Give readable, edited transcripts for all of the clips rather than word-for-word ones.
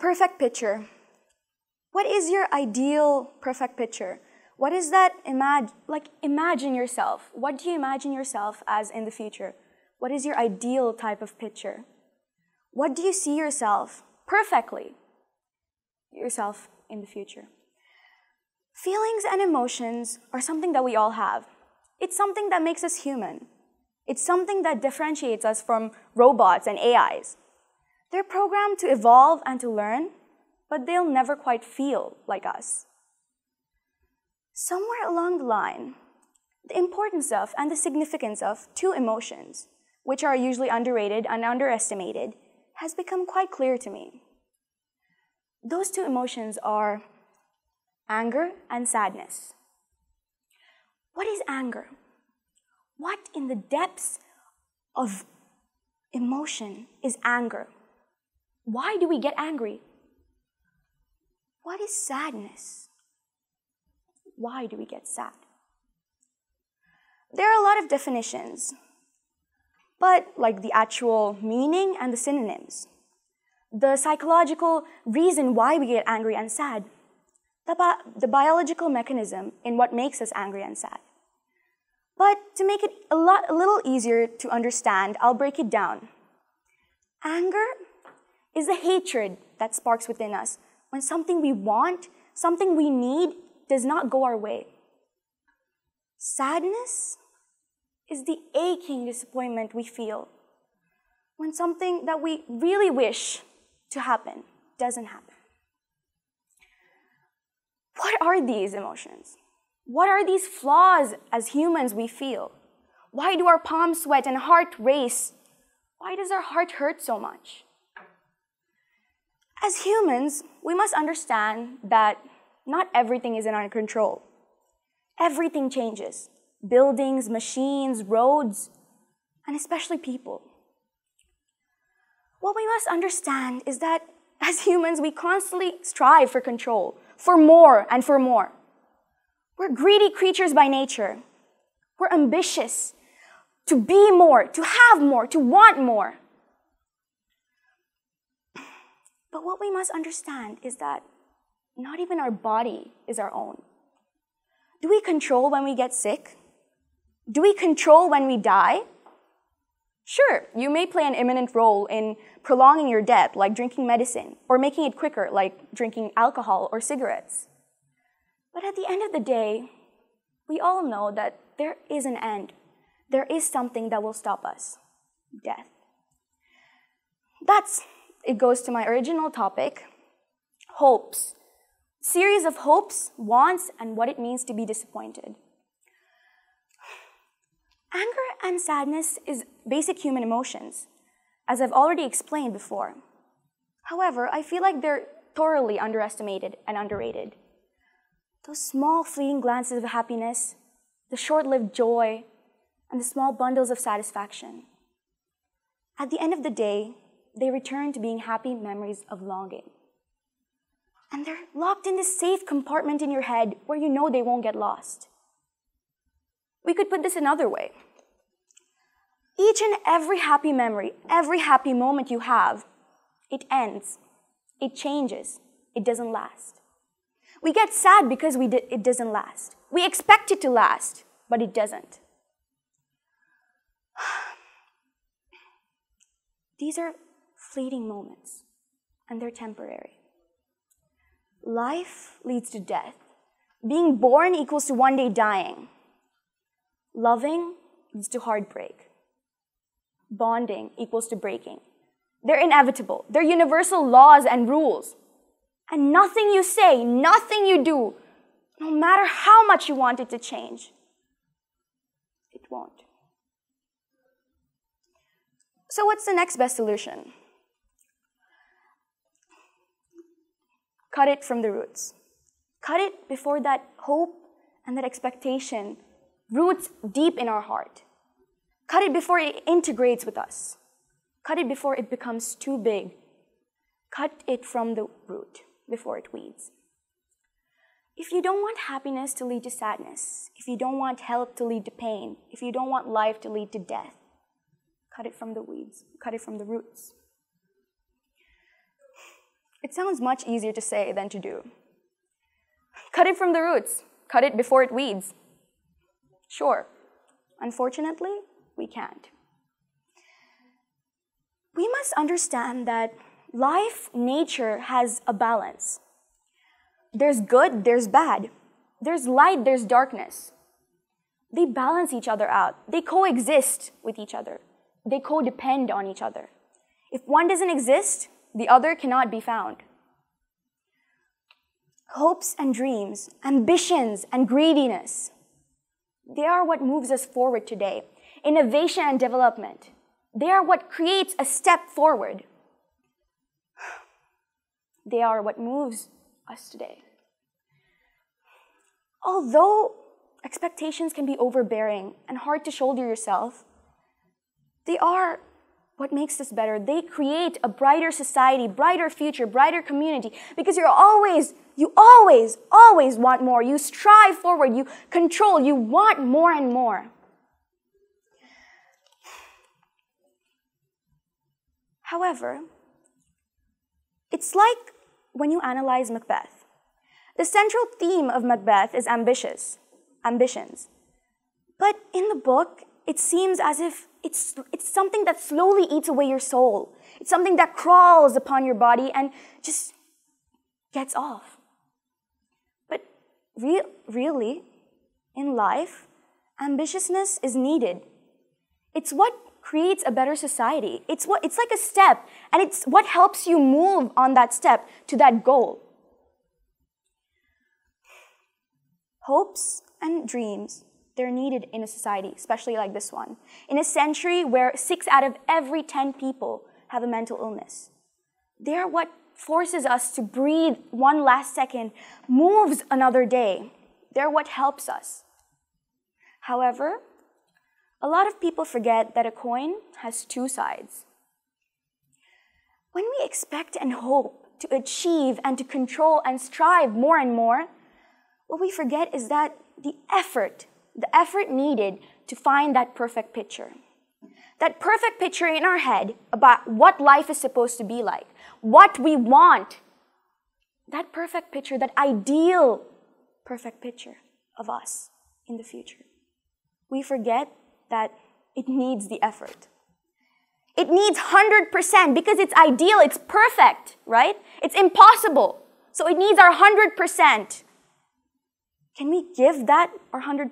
perfect picture. What is your ideal perfect picture? What is that imagine yourself? What do you imagine yourself as in the future? What is your ideal type of picture? What do you see yourself perfectly yourself in the future? Feelings and emotions are something that we all have. It's something that makes us human. It's something that differentiates us from robots and AIs. They're programmed to evolve and to learn, but they'll never quite feel like us. Somewhere along the line, the importance of and the significance of two emotions, which are usually underrated and underestimated, has become quite clear to me. Those two emotions are anger and sadness. What is anger? What in the depths of emotion is anger? Why do we get angry? What is sadness? Why do we get sad? There are a lot of definitions, but like the actual meaning and the synonyms, the psychological reason why we get angry and sad, the biological mechanism in what makes us angry and sad. But to make it a little easier to understand, I'll break it down. Anger is the hatred that sparks within us when something we want, something we need, does not go our way. Sadness is the aching disappointment we feel when something that we really wish to happen doesn't happen. What are these emotions? What are these flaws as humans we feel? Why do our palms sweat and heart race? Why does our heart hurt so much? As humans, we must understand that not everything is in our control. Everything changes. Buildings, machines, roads, and especially people. What we must understand is that as humans, we constantly strive for control, for more and for more. We're greedy creatures by nature. We're ambitious to be more, to have more, to want more. But what we must understand is that not even our body is our own. Do we control when we get sick? Do we control when we die? Sure, you may play an imminent role in prolonging your death, like drinking medicine, or making it quicker, like drinking alcohol or cigarettes. But at the end of the day, we all know that there is an end. There is something that will stop us: death. It goes to my original topic, hopes. Series of hopes, wants, and what it means to be disappointed. Anger and sadness is basic human emotions, as I've already explained before. However, I feel like they're thoroughly underestimated and underrated. Those small fleeting glances of happiness, the short-lived joy, and the small bundles of satisfaction. At the end of the day, they return to being happy memories of longing. And they're locked in this safe compartment in your head where you know they won't get lost. We could put this another way. Each and every happy memory, every happy moment you have, it ends, it changes, it doesn't last. We get sad because it doesn't last. We expect it to last, but it doesn't. These are fleeting moments, and they're temporary. Life leads to death. Being born equals to one day dying. Loving leads to heartbreak. Bonding equals to breaking. They're inevitable. They're universal laws and rules. And nothing you say, nothing you do, no matter how much you want it to change, it won't. So what's the next best solution? Cut it from the roots. Cut it before that hope and that expectation roots deep in our heart. Cut it before it integrates with us. Cut it before it becomes too big. Cut it from the root before it weeds. If you don't want happiness to lead to sadness, if you don't want health to lead to pain, if you don't want life to lead to death, cut it from the weeds, cut it from the roots. It sounds much easier to say than to do. Cut it from the roots. Cut it before it weeds. Sure. Unfortunately, we can't. We must understand that life, nature has a balance. There's good, there's bad. There's light, there's darkness. They balance each other out. They coexist with each other. They codepend on each other. If one doesn't exist, the other cannot be found. Hopes and dreams, ambitions and greediness, they are what moves us forward today. Innovation and development, they are what creates a step forward. They are what moves us today. Although expectations can be overbearing and hard to shoulder yourself, they are what makes us better. They create a brighter society, brighter future, brighter community, because you always want more. You strive forward, you control, you want more and more. However, it's like when you analyze Macbeth. The central theme of Macbeth is ambitions. But in the book, it seems as if it's something that slowly eats away your soul. It's something that crawls upon your body and just gets off. But really, in life, ambitiousness is needed. It's what creates a better society. It's like a step, and it's what helps you move on that step to that goal. Hopes and dreams, they're needed in a society, especially like this one. In a century where 6 out of every 10 people have a mental illness. They are what forces us to breathe one last second, moves another day. They're what helps us. However, a lot of people forget that a coin has 2 sides. When we expect and hope to achieve and to control and strive more and more, what we forget is that the effort needed to find that perfect picture. That perfect picture in our head about what life is supposed to be like, what we want. That perfect picture, that ideal perfect picture of us in the future. We forget that it needs the effort. It needs 100% because it's ideal, it's perfect, right? It's impossible. So it needs our 100%. Can we give that our 100%?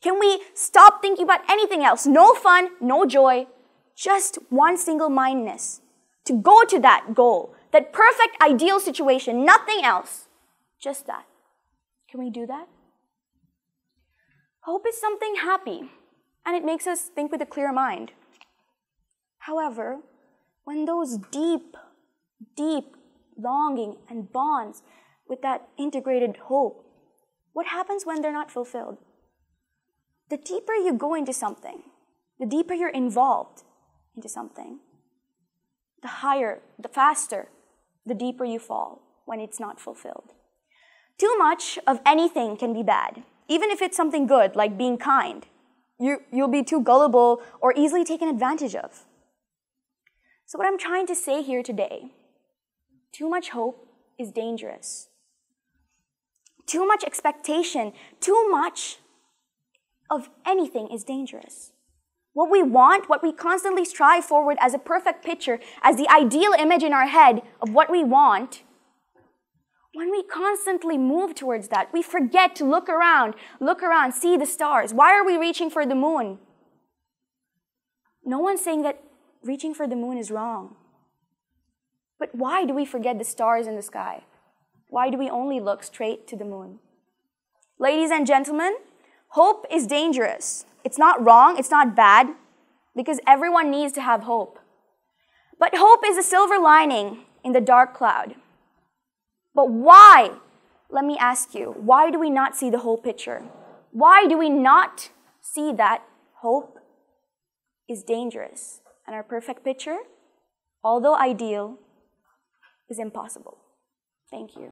Can we stop thinking about anything else? No fun, no joy, just one single-mindedness to go to that goal, that perfect ideal situation, nothing else, just that. Can we do that? Hope is something happy, and it makes us think with a clear mind. However, when those deep longing and bonds with that integrated hope, what happens when they're not fulfilled? The deeper you go into something, the deeper you're involved into something, the higher, the faster, the deeper you fall when it's not fulfilled. Too much of anything can be bad, even if it's something good, like being kind. You'll be too gullible or easily taken advantage of. So what I'm trying to say here today, too much hope is dangerous. Too much expectation, too much of anything is dangerous. What we want, what we constantly strive forward as a perfect picture, as the ideal image in our head of what we want, when we constantly move towards that, we forget to look around, see the stars. Why are we reaching for the moon? No one's saying that reaching for the moon is wrong. But why do we forget the stars in the sky? Why do we only look straight to the moon? Ladies and gentlemen, hope is dangerous. It's not wrong, it's not bad, because everyone needs to have hope. But hope is a silver lining in the dark cloud. But why? Let me ask you, why do we not see the whole picture? Why do we not see that hope is dangerous and our perfect picture, although ideal, is impossible? Thank you.